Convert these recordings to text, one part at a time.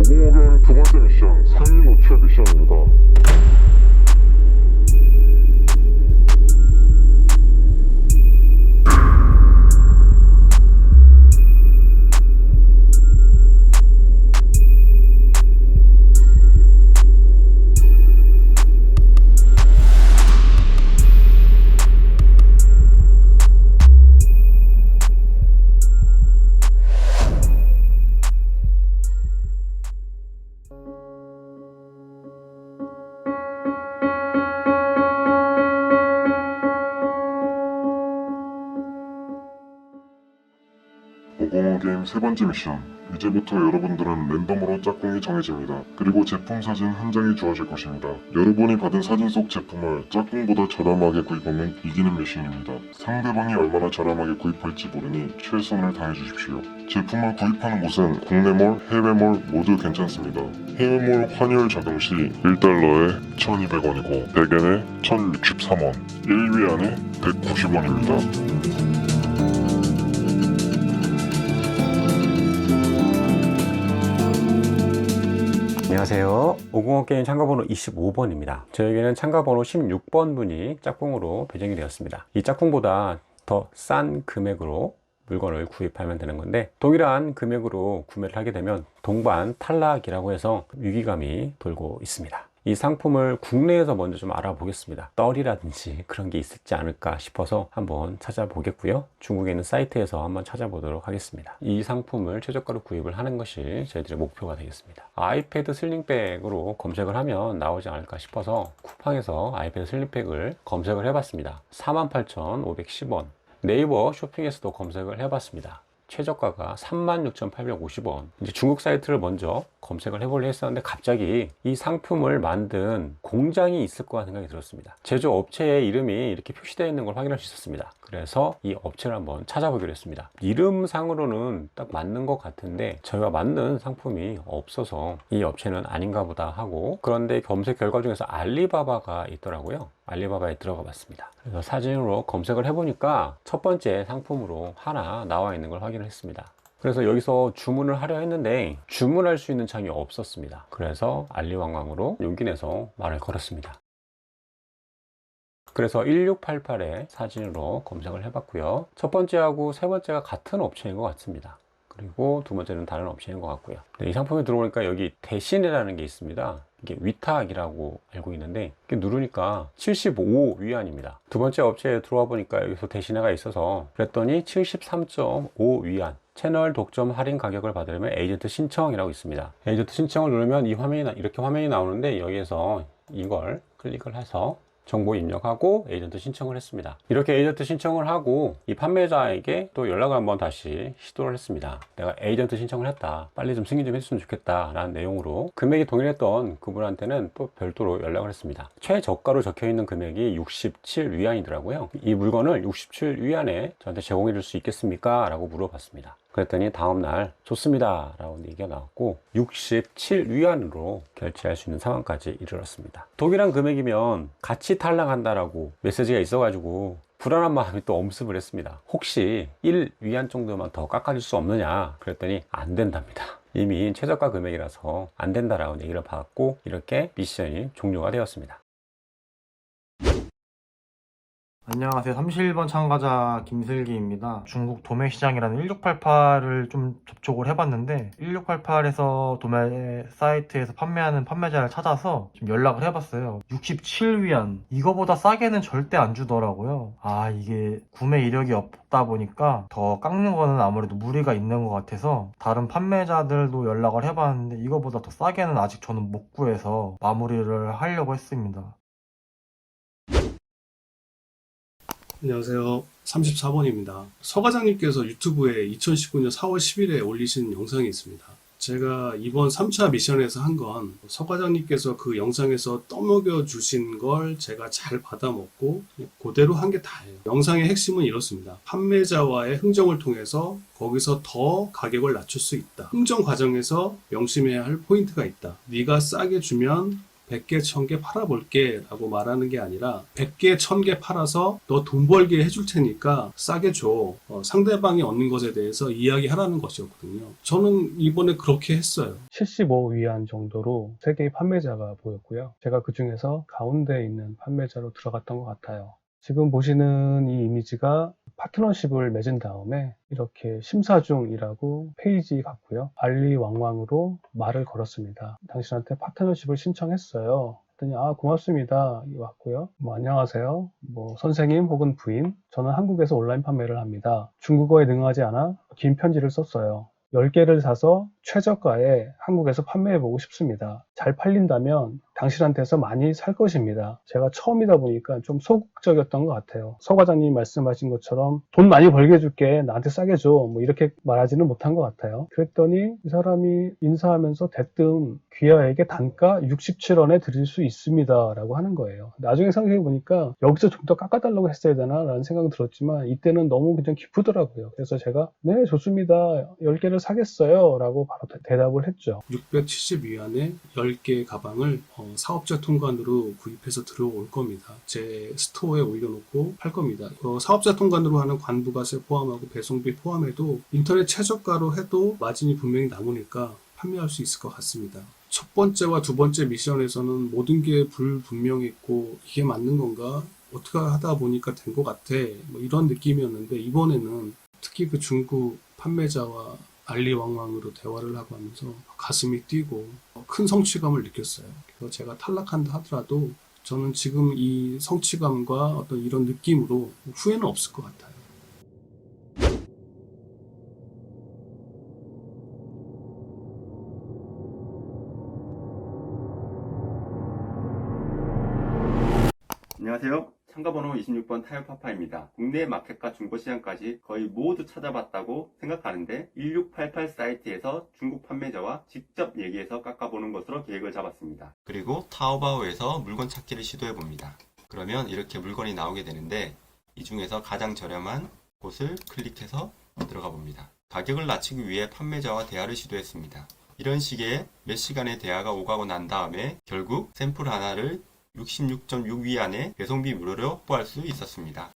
505견 두 번째 미션 상위 노출 미션입니다. 오공호 게임 세 번째 미션. 이제부터 여러분들은 랜덤으로 짝꿍이 정해집니다. 그리고 제품 사진 한 장이 주어질 것입니다. 여러분이 받은 사진 속 제품을 짝꿍보다 저렴하게 구입하면 이기는 미션입니다. 상대방이 얼마나 저렴하게 구입할지 모르니 최선을 다해주십시오. 제품을 구입하는 곳은 국내몰, 해외몰 모두 괜찮습니다. 해외몰 환율 적용 시 1달러에 1200원이고 100엔에 1063원, 1위안에 190원입니다. 안녕하세요. 505 게임 참가번호 25번입니다. 저에게는 참가번호 16번 분이 짝꿍으로 배정이 되었습니다. 이 짝꿍보다 더 싼 금액으로 물건을 구입하면 되는 건데, 동일한 금액으로 구매를 하게 되면 동반 탈락이라고 해서 위기감이 돌고 있습니다. 이 상품을 국내에서 먼저 좀 알아보겠습니다. 떨이라든지 그런 게 있을지 않을까 싶어서 한번 찾아보겠고요. 중국에 있는 사이트에서 한번 찾아보도록 하겠습니다. 이 상품을 최저가로 구입을 하는 것이 저희들의 목표가 되겠습니다. 아이패드 슬링백으로 검색을 하면 나오지 않을까 싶어서 쿠팡에서 아이패드 슬링백을 검색을 해봤습니다. 48,510원. 네이버 쇼핑에서도 검색을 해봤습니다. 최저가가 36,850원. 이제 중국 사이트를 먼저 검색을 해보려 했었는데 갑자기 이 상품을 만든 공장이 있을 거라 생각이 들었습니다. 제조업체의 이름이 이렇게 표시되어 있는 걸 확인할 수 있었습니다. 그래서 이 업체를 한번 찾아보기로 했습니다. 이름상으로는 딱 맞는 것 같은데 저희가 맞는 상품이 없어서 이 업체는 아닌가 보다 하고, 그런데 검색 결과 중에서 알리바바가 있더라고요. 알리바바에 들어가 봤습니다. 그래서 사진으로 검색을 해보니까 첫 번째 상품으로 하나 나와 있는 걸 확인을 했습니다. 그래서 여기서 주문을 하려 했는데 주문할 수 있는 창이 없었습니다. 그래서 알리왕왕으로 용기 내서 말을 걸었습니다. 그래서 1688에 사진으로 검색을 해봤고요. 첫 번째하고 세 번째가 같은 업체인 것 같습니다. 그리고 두 번째는 다른 업체인 것 같고요. 이 상품에 들어오니까 여기 대신이라는 게 있습니다. 이게 위탁이라고 알고 있는데 이렇게 누르니까 75위안입니다. 두 번째 업체에 들어와 보니까 여기서 대신해가 있어서 그랬더니 73.5위안. 채널 독점 할인 가격을 받으려면 에이전트 신청이라고 있습니다. 에이전트 신청을 누르면 이 화면이 이렇게 화면이 나오는데, 여기에서 이걸 클릭을 해서 정보 입력하고 에이전트 신청을 했습니다. 이렇게 에이전트 신청을 하고 이 판매자에게 또 연락을 한번 다시 시도를 했습니다. 내가 에이전트 신청을 했다, 빨리 좀 승인 좀 해줬으면 좋겠다 라는 내용으로 금액이 동일했던 그분한테는 또 별도로 연락을 했습니다. 최저가로 적혀 있는 금액이 67위안이더라고요. 이 물건을 67위안에 저한테 제공해 줄 수 있겠습니까? 라고 물어봤습니다. 그랬더니 다음날 좋습니다 라고 얘기가 나왔고 67위안으로 결제할 수 있는 상황까지 이르렀습니다. 동일한 금액이면 같이 탈락한다라고 메시지가 있어가지고 불안한 마음이 또 엄습을 했습니다. 혹시 1위안 정도만 더 깎아줄 수 없느냐 그랬더니 안 된답니다. 이미 최저가 금액이라서 안 된다라고 얘기를 받았고, 이렇게 미션이 종료가 되었습니다. 안녕하세요. 31번 참가자 김슬기입니다. 중국 도매시장이라는 1688을 좀 접촉을 해봤는데 1688에서 도매 사이트에서 판매하는 판매자를 찾아서 좀 연락을 해봤어요. 67위안. 이거보다 싸게는 절대 안 주더라고요. 이게 구매 이력이 없다 보니까 더 깎는 거는 아무래도 무리가 있는 것 같아서 다른 판매자들도 연락을 해봤는데 이거보다 더 싸게는 아직 저는 못 구해서 마무리를 하려고 했습니다. 안녕하세요. 34번입니다. 서 과장님께서 유튜브에 2019년 4월 10일에 올리신 영상이 있습니다. 제가 이번 3차 미션에서 한 건 서 과장님께서 그 영상에서 떠먹여 주신 걸 제가 잘 받아먹고 그대로 한 게 다예요. 영상의 핵심은 이렇습니다. 판매자와의 흥정을 통해서 거기서 더 가격을 낮출 수 있다. 흥정 과정에서 명심해야 할 포인트가 있다. 네가 싸게 주면 100개, 1000개 팔아볼게 라고 말하는 게 아니라 100개, 1000개 팔아서 너 돈 벌게 해줄 테니까 싸게 줘. 상대방이 얻는 것에 대해서 이야기하라는 것이었거든요. 저는 이번에 그렇게 했어요. 75위안 정도로 3개의 판매자가 보였고요. 제가 그 중에서 가운데 있는 판매자로 들어갔던 것 같아요. 지금 보시는 이 이미지가 파트너십을 맺은 다음에 이렇게 심사 중이라고 페이지 같고요. 알리왕왕으로 말을 걸었습니다. 당신한테 파트너십을 신청했어요. 그랬더니 고맙습니다 왔고요. 안녕하세요. 선생님 혹은 부인, 저는 한국에서 온라인 판매를 합니다. 중국어에 능하지 않아 긴 편지를 썼어요. 10개를 사서 최저가에 한국에서 판매해보고 싶습니다. 잘 팔린다면 당신한테서 많이 살 것입니다. 제가 처음이다 보니까 좀 소극적이었던 것 같아요. 서 과장님이 말씀하신 것처럼 돈 많이 벌게 해줄게, 나한테 싸게 줘, 이렇게 말하지는 못한 것 같아요. 그랬더니 이 사람이 인사하면서 대뜸 귀하에게 단가 67원에 드릴 수 있습니다 라고 하는 거예요. 나중에 생각해보니까 여기서 좀 더 깎아달라고 했어야 되나 라는 생각은 들었지만 이때는 너무 그냥 기쁘더라고요. 그래서 제가 네 좋습니다, 10개를 사겠어요 라고 바로 대답을 했죠. 670위안에 10개의 가방을 사업자 통관으로 구입해서 들어올 겁니다. 제 스토어에 올려놓고 팔 겁니다. 사업자 통관으로 하는 관부가세 포함하고 배송비 포함해도 인터넷 최저가로 해도 마진이 분명히 남으니까 판매할 수 있을 것 같습니다. 첫 번째와 두 번째 미션에서는 모든 게 불분명했고 이게 맞는 건가? 어떻게 하다 보니까 된 것 같아. 이런 느낌이었는데 이번에는 특히 그 중국 판매자와 알리왕왕으로 대화를 하고 하면서 가슴이 뛰고 큰 성취감을 느꼈어요. 그래서 제가 탈락한다 하더라도 저는 지금 이 성취감과 어떤 이런 느낌으로 후회는 없을 것 같아요. 안녕하세요. 참가번호 26번 타요파파입니다. 국내 마켓과 중고시장까지 거의 모두 찾아봤다고 생각하는데 1688 사이트에서 중국 판매자와 직접 얘기해서 깎아보는 것으로 계획을 잡았습니다. 그리고 타오바오에서 물건 찾기를 시도해봅니다. 그러면 이렇게 물건이 나오게 되는데 이 중에서 가장 저렴한 곳을 클릭해서 들어가 봅니다. 가격을 낮추기 위해 판매자와 대화를 시도했습니다. 이런 식의 몇 시간의 대화가 오가고 난 다음에 결국 샘플 하나를 66.6위안에 배송비 무료로 확보할 수 있었습니다.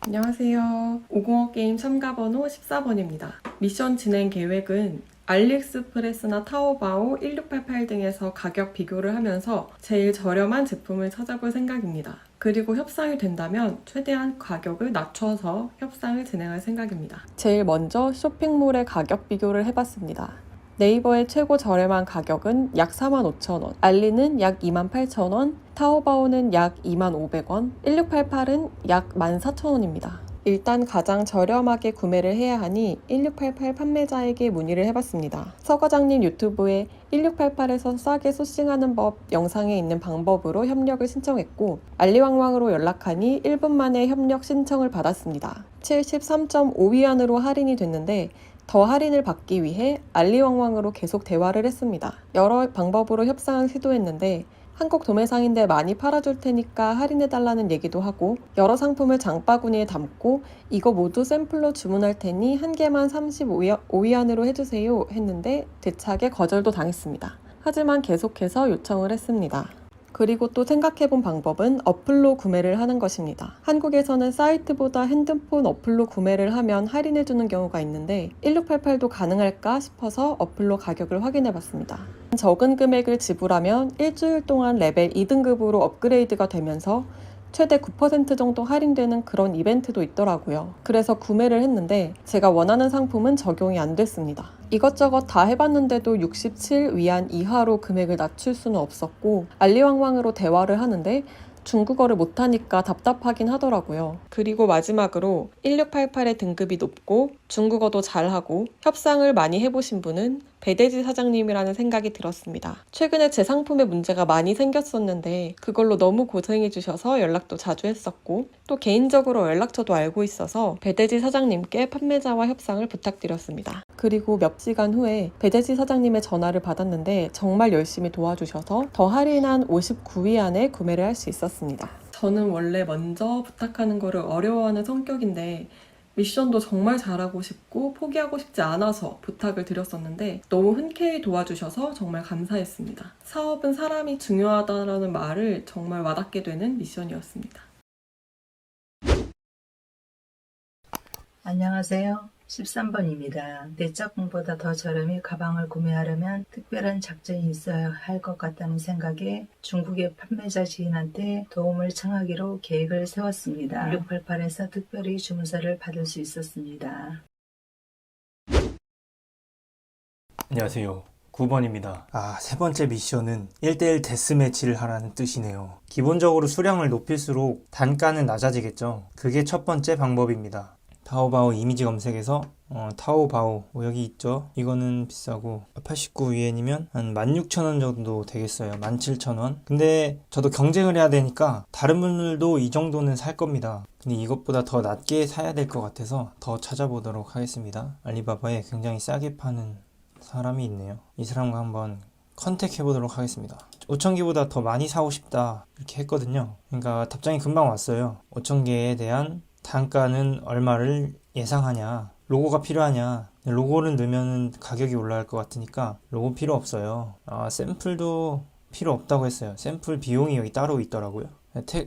안녕하세요. 505게임 참가번호 14번입니다. 미션 진행 계획은 알리익스프레스나 타오바오, 1688 등에서 가격 비교를 하면서 제일 저렴한 제품을 찾아볼 생각입니다. 그리고 협상이 된다면 최대한 가격을 낮춰서 협상을 진행할 생각입니다. 제일 먼저 쇼핑몰의 가격 비교를 해봤습니다. 네이버의 최고 저렴한 가격은 약 45,000원, 알리는 약 28,000원, 타오바오는 약 25,500원, 1688은 약 14,000원입니다. 일단 가장 저렴하게 구매를 해야 하니 1688 판매자에게 문의를 해봤습니다. 서 과장님 유튜브에 1688에서 싸게 소싱하는 법 영상에 있는 방법으로 협력을 신청했고 알리왕왕으로 연락하니 1분 만에 협력 신청을 받았습니다. 73.5위안으로 할인이 됐는데 더 할인을 받기 위해 알리왕왕으로 계속 대화를 했습니다. 여러 방법으로 협상을 시도했는데 한국 도매상인데 많이 팔아줄 테니까 할인해달라는 얘기도 하고 여러 상품을 장바구니에 담고 이거 모두 샘플로 주문할 테니 한 개만 35위안으로 해주세요 했는데 대차게 거절도 당했습니다. 하지만 계속해서 요청을 했습니다. 그리고 또 생각해본 방법은 어플로 구매를 하는 것입니다. 한국에서는 사이트보다 핸드폰 어플로 구매를 하면 할인해주는 경우가 있는데 1688도 가능할까 싶어서 어플로 가격을 확인해봤습니다. 적은 금액을 지불하면 일주일 동안 레벨 2등급으로 업그레이드가 되면서 최대 9% 정도 할인되는 그런 이벤트도 있더라고요. 그래서 구매를 했는데 제가 원하는 상품은 적용이 안 됐습니다. 이것저것 다 해봤는데도 67위안 이하로 금액을 낮출 수는 없었고 알리왕왕으로 대화를 하는데 중국어를 못하니까 답답하긴 하더라고요. 그리고 마지막으로 1688의 등급이 높고 중국어도 잘하고 협상을 많이 해보신 분은 배대지 사장님이라는 생각이 들었습니다. 최근에 제 상품에 문제가 많이 생겼었는데 그걸로 너무 고생해주셔서 연락도 자주 했었고 또 개인적으로 연락처도 알고 있어서 배대지 사장님께 판매자와 협상을 부탁드렸습니다. 그리고 몇 시간 후에 배대지 사장님의 전화를 받았는데 정말 열심히 도와주셔서 더 할인한 59위안에 구매를 할 수 있었습니다. 저는 원래 먼저 부탁하는 거를 어려워하는 성격인데 미션도 정말 잘하고 싶고 포기하고 싶지 않아서 부탁을 드렸었는데 너무 흔쾌히 도와주셔서 정말 감사했습니다. 사업은 사람이 중요하다라는 말을 정말 와닿게 되는 미션이었습니다. 안녕하세요. 13번입니다. 내 짝꿍보다 더 저렴이 가방을 구매하려면 특별한 작전이 있어야 할 것 같다는 생각에 중국의 판매자 지인한테 도움을 청하기로 계획을 세웠습니다. 1688에서 특별히 주문서를 받을 수 있었습니다. 안녕하세요. 9번입니다. 세 번째 미션은 1대1 데스매치를 하라는 뜻이네요. 기본적으로 수량을 높일수록 단가는 낮아지겠죠. 그게 첫 번째 방법입니다. 타오바오 이미지 검색에서 타오바오 여기 있죠. 이거는 비싸고 89위엔이면 한 16,000원 정도 되겠어요. 17,000원. 근데 저도 경쟁을 해야 되니까 다른 분들도 이 정도는 살 겁니다. 근데 이것보다 더 낮게 사야 될 것 같아서 더 찾아보도록 하겠습니다. 알리바바에 굉장히 싸게 파는 사람이 있네요. 이 사람과 한번 컨택해 보도록 하겠습니다. 5,000개보다 더 많이 사고 싶다 이렇게 했거든요. 그러니까 답장이 금방 왔어요. 5,000개에 대한 단가는 얼마를 예상하냐, 로고가 필요하냐. 로고를 넣으면 가격이 올라갈 것 같으니까 로고 필요 없어요. 샘플도 필요 없다고 했어요. 샘플 비용이 여기 따로 있더라고요.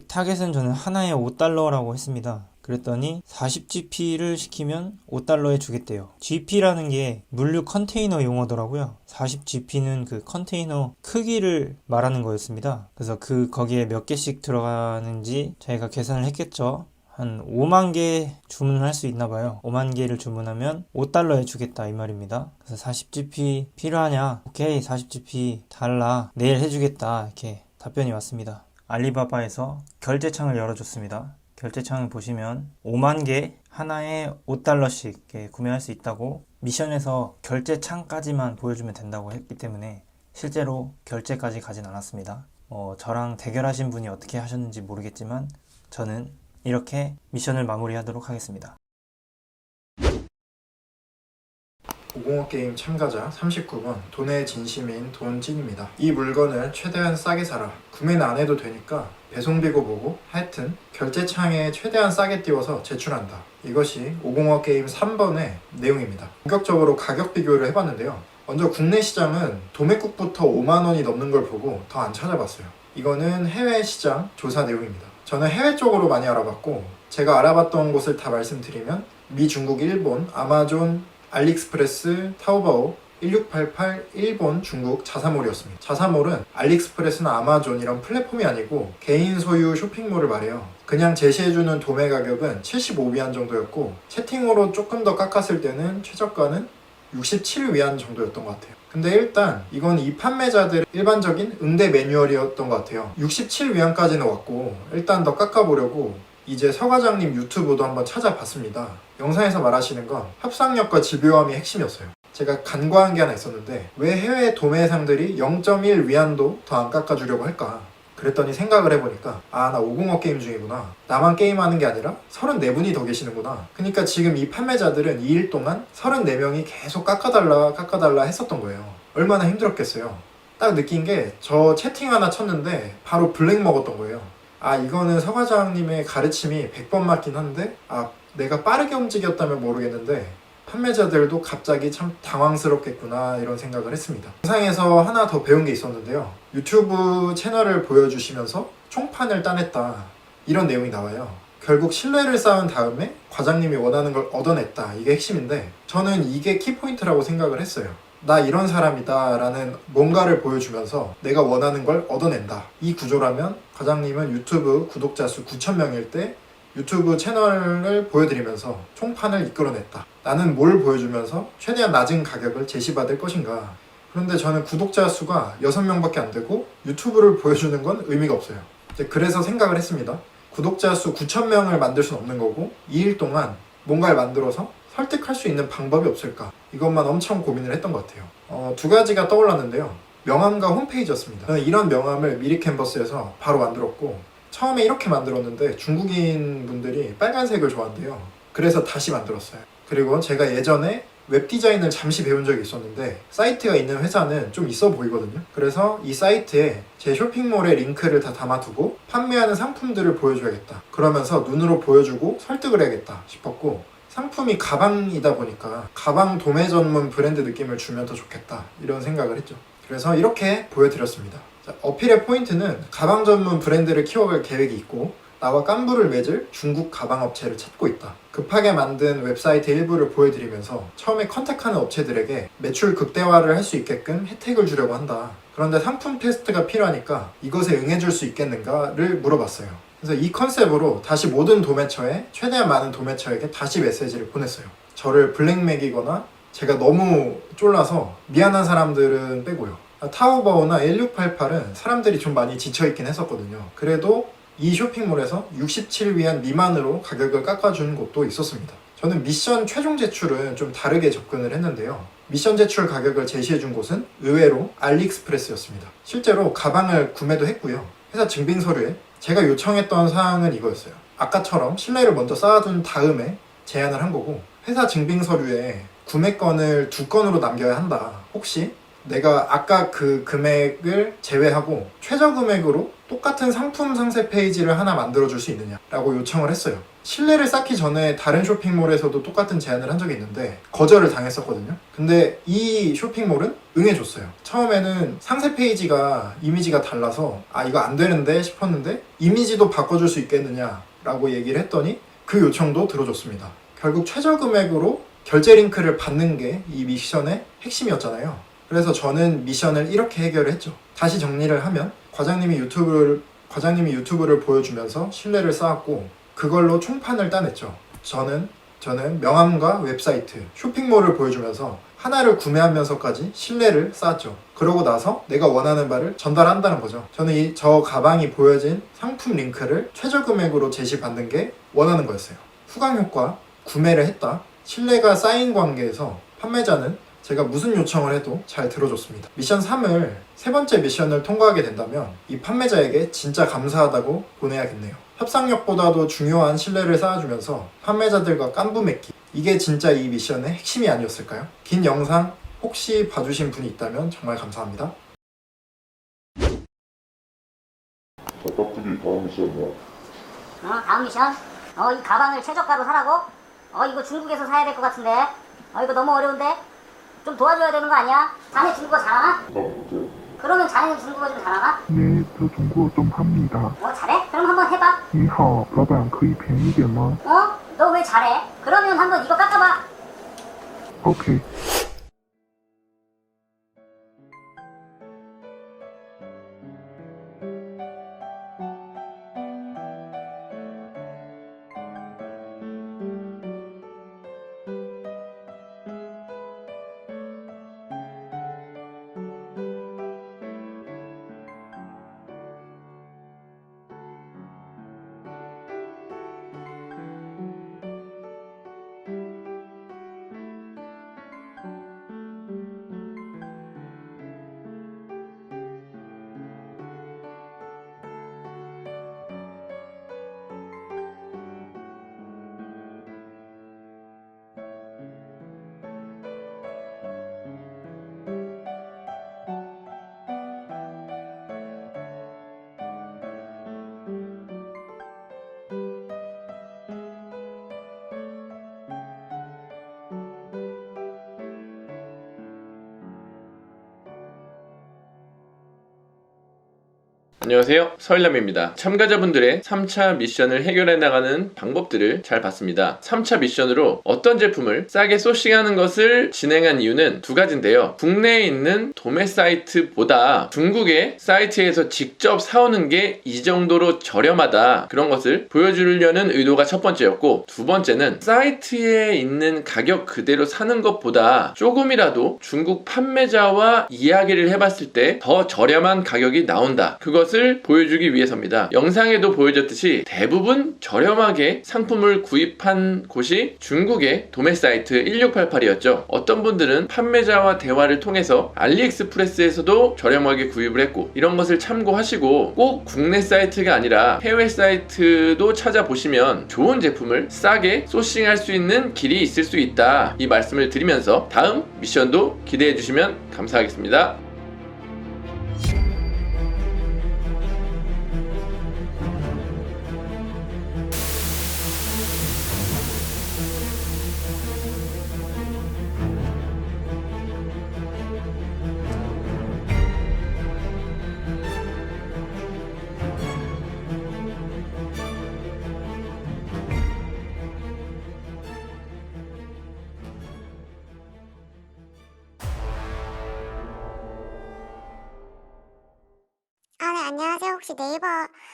타겟은 저는 하나에 5달러라고 했습니다. 그랬더니 40GP를 시키면 5달러에 주겠대요. GP라는 게 물류 컨테이너 용어더라고요. 40GP는 그 컨테이너 크기를 말하는 거였습니다. 그래서 거기에 몇 개씩 들어가는지 저희가 계산을 했겠죠. 한 5만 개 주문을 할 수 있나 봐요. 5만 개를 주문하면 5달러에 주겠다 이 말입니다. 그래서 40GP 필요하냐? 오케이, 40GP 달라. 내일 해주겠다. 이렇게 답변이 왔습니다. 알리바바에서 결제창을 열어줬습니다. 결제창을 보시면 5만 개 하나에 5달러씩 구매할 수 있다고 미션에서 결제창까지만 보여주면 된다고 했기 때문에 실제로 결제까지 가진 않았습니다. 저랑 대결하신 분이 어떻게 하셨는지 모르겠지만 저는 이렇게 미션을 마무리하도록 하겠습니다. 505 게임 참가자 39번 돈의 진심인 돈찐입니다. 이 물건을 최대한 싸게 사라. 구매는 안 해도 되니까 배송비고 뭐고 하여튼 결제창에 최대한 싸게 띄워서 제출한다. 이것이 505 게임 3번의 내용입니다. 본격적으로 가격 비교를 해봤는데요. 먼저 국내 시장은 도매국부터 5만원이 넘는 걸 보고 더 안 찾아봤어요. 이거는 해외 시장 조사 내용입니다. 저는 해외 쪽으로 많이 알아봤고 제가 알아봤던 곳을 다 말씀드리면 미, 중국, 일본, 아마존, 알리익스프레스, 타오바오, 1688, 일본, 중국, 자사몰이었습니다. 자사몰은 알리익스프레스나 아마존 이런 플랫폼이 아니고 개인 소유 쇼핑몰을 말해요. 그냥 제시해주는 도매 가격은 75위안 정도였고 채팅으로 조금 더 깎았을 때는 최저가는 67위안 정도였던 것 같아요. 근데 일단 이건 이 판매자들의 일반적인 응대 매뉴얼이었던 것 같아요. 67위안까지는 왔고 일단 더 깎아보려고 이제 서 과장님 유튜브도 한번 찾아봤습니다. 영상에서 말하시는 건 협상력과 집요함이 핵심이었어요. 제가 간과한 게 하나 있었는데 왜 해외 도매상들이 0.1위안도 더 안 깎아주려고 할까? 그랬더니 생각을 해보니까 나 505 게임 중이구나. 나만 게임하는 게 아니라 34분이 더 계시는구나. 그러니까 지금 이 판매자들은 2일 동안 34명이 계속 깎아달라 했었던 거예요. 얼마나 힘들었겠어요. 딱 느낀 게 저 채팅 하나 쳤는데 바로 블랙 먹었던 거예요. 이거는 서 과장님의 가르침이 100번 맞긴 한데 내가 빠르게 움직였다면 모르겠는데 판매자들도 갑자기 참 당황스럽겠구나 이런 생각을 했습니다. 영상에서 하나 더 배운 게 있었는데요. 유튜브 채널을 보여주시면서 총판을 따냈다 이런 내용이 나와요. 결국 신뢰를 쌓은 다음에 과장님이 원하는 걸 얻어냈다. 이게 핵심인데 저는 이게 키포인트라고 생각을 했어요. 나 이런 사람이다 라는 뭔가를 보여주면서 내가 원하는 걸 얻어낸다. 이 구조라면 과장님은 유튜브 구독자 수 9,000명일 때 유튜브 채널을 보여드리면서 총판을 이끌어냈다. 나는 뭘 보여주면서 최대한 낮은 가격을 제시받을 것인가. 그런데 저는 구독자 수가 6명밖에 안 되고 유튜브를 보여주는 건 의미가 없어요. 그래서 생각을 했습니다. 구독자 수 9,000명을 만들 수는 없는 거고 2일 동안 뭔가를 만들어서 설득할 수 있는 방법이 없을까. 이것만 엄청 고민을 했던 것 같아요. 두 가지가 떠올랐는데요. 명함과 홈페이지였습니다. 저는 이런 명함을 미리 캔버스에서 바로 만들었고 처음에 이렇게 만들었는데 중국인 분들이 빨간색을 좋아한대요. 그래서 다시 만들었어요. 그리고 제가 예전에 웹디자인을 잠시 배운 적이 있었는데 사이트가 있는 회사는 좀 있어 보이거든요. 그래서 이 사이트에 제 쇼핑몰의 링크를 다 담아두고 판매하는 상품들을 보여줘야겠다. 그러면서 눈으로 보여주고 설득을 해야겠다 싶었고 상품이 가방이다 보니까 가방 도매 전문 브랜드 느낌을 주면 더 좋겠다 이런 생각을 했죠. 그래서 이렇게 보여드렸습니다. 자, 어필의 포인트는 가방 전문 브랜드를 키워갈 계획이 있고 나와 깐부를 맺을 중국 가방 업체를 찾고 있다. 급하게 만든 웹사이트 일부를 보여드리면서 처음에 컨택하는 업체들에게 매출 극대화를 할 수 있게끔 혜택을 주려고 한다. 그런데 상품 테스트가 필요하니까 이것에 응해줄 수 있겠는가를 물어봤어요. 그래서 이 컨셉으로 다시 모든 도매처에 최대한 많은 도매처에게 다시 메시지를 보냈어요. 저를 블랙맥이거나 제가 너무 쫄라서 미안한 사람들은 빼고요. 타오바오나 1688은 사람들이 좀 많이 지쳐있긴 했었거든요. 그래도 이 쇼핑몰에서 67위안 미만으로 가격을 깎아주는 곳도 있었습니다. 저는 미션 최종 제출은 좀 다르게 접근을 했는데요. 미션 제출 가격을 제시해준 곳은 의외로 알리익스프레스였습니다. 실제로 가방을 구매도 했고요. 회사 증빙 서류에 제가 요청했던 사항은 이거였어요. 아까처럼 실내를 먼저 쌓아둔 다음에 제안을 한 거고, 회사 증빙 서류에 구매건을 2건으로 남겨야 한다. 혹시 내가 아까 그 금액을 제외하고 최저 금액으로 똑같은 상품 상세 페이지를 하나 만들어줄 수 있느냐 라고 요청을 했어요. 실내를 쌓기 전에 다른 쇼핑몰에서도 똑같은 제안을 한 적이 있는데 거절을 당했었거든요. 근데 이 쇼핑몰은 응해줬어요. 처음에는 상세 페이지가 이미지가 달라서 아 이거 안 되는데 싶었는데 이미지도 바꿔줄 수 있겠느냐 라고 얘기를 했더니 그 요청도 들어줬습니다. 결국 최저 금액으로 결제 링크를 받는 게 이 미션의 핵심이었잖아요. 그래서 저는 미션을 이렇게 해결을 했죠. 다시 정리를 하면 과장님이 유튜브를 보여주면서 신뢰를 쌓았고 그걸로 총판을 따냈죠. 저는 명함과 웹사이트, 쇼핑몰을 보여주면서 하나를 구매하면서까지 신뢰를 쌓았죠. 그러고 나서 내가 원하는 바를 전달한다는 거죠. 저는 저 가방이 보여진 상품 링크를 최저 금액으로 제시받는 게 원하는 거였어요. 후광 효과, 구매를 했다. 신뢰가 쌓인 관계에서 판매자는 제가 무슨 요청을 해도 잘 들어줬습니다. 미션 3을 세 번째 미션을 통과하게 된다면 이 판매자에게 진짜 감사하다고 보내야겠네요. 협상력보다도 중요한 신뢰를 쌓아주면서 판매자들과 깐부 맺기, 이게 진짜 이 미션의 핵심이 아니었을까요? 긴 영상 혹시 봐주신 분이 있다면 정말 감사합니다. 짝짝이 다음 미션이야. 다음 미션? 이 가방을 최저가로 사라고? 이거 중국에서 사야 될 것 같은데. 이거 너무 어려운데? 좀 도와줘야 되는 거 아니야? 자네 중국어 잘하나? 나 못해. 그러면 자네는 중국어 좀 잘하나? 네, 저 중국어 좀 합니다. 잘해? 그럼 한번 해봐. 你好，老板可以便宜点吗？ 너 왜 잘해? 그러면 한번 이거 깎아봐. OK。 안녕하세요, 서일남입니다. 참가자분들의 3차 미션을 해결해 나가는 방법들을 잘 봤습니다. 3차 미션으로 어떤 제품을 싸게 소싱하는 것을 진행한 이유는 두 가지인데요. 국내에 있는 도매 사이트보다 중국의 사이트에서 직접 사오는 게 이 정도로 저렴하다, 그런 것을 보여주려는 의도가 첫 번째였고, 두 번째는 사이트에 있는 가격 그대로 사는 것보다 조금이라도 중국 판매자와 이야기를 해봤을 때 더 저렴한 가격이 나온다, 그것을 보여주기 위해서입니다. 영상에도 보여줬듯이 대부분 저렴하게 상품을 구입한 곳이 중국의 도매 사이트 1688이었죠. 어떤 분들은 판매자와 대화를 통해서 알리익스프레스에서도 저렴하게 구입을 했고, 이런 것을 참고하시고 꼭 국내 사이트가 아니라 해외 사이트도 찾아보시면 좋은 제품을 싸게 소싱할 수 있는 길이 있을 수 있다, 이 말씀을 드리면서 다음 미션도 기대해 주시면 감사하겠습니다. 안녕하세요. 혹시 네이버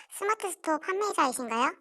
스마트 스토어 판매자이신가요?